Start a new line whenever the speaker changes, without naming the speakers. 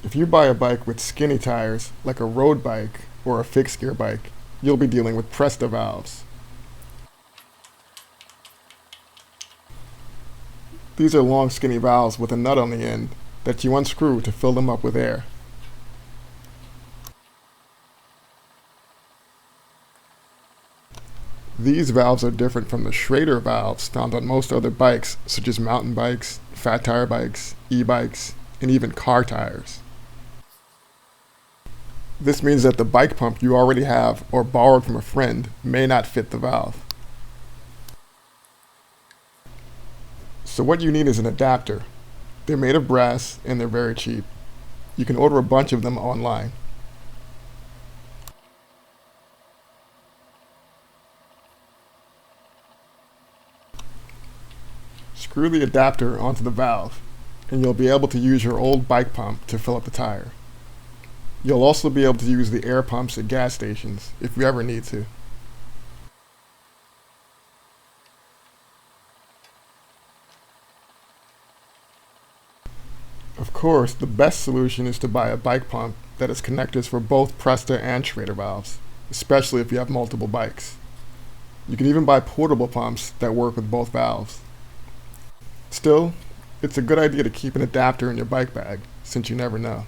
If you buy a bike with skinny tires, like a road bike or a fixed gear bike, you'll be dealing with Presta valves. These are long skinny valves with a nut on the end that you unscrew to fill them up with air. These valves are different from the Schrader valves found on most other bikes, such as mountain bikes, fat tire bikes, e-bikes, and even car tires. This means that the bike pump you already have or borrowed from a friend may not fit the valve. So what you need is an adapter. They're made of brass and they're very cheap. You can order a bunch of them online. Screw the adapter onto the valve, and you'll be able to use your old bike pump to fill up the tire. You'll also be able to use the air pumps at gas stations if you ever need to. Of course, the best solution is to buy a bike pump that has connectors for both Presta and Schrader valves, especially if you have multiple bikes. You can even buy portable pumps that work with both valves. Still, it's a good idea to keep an adapter in your bike bag, since you never know.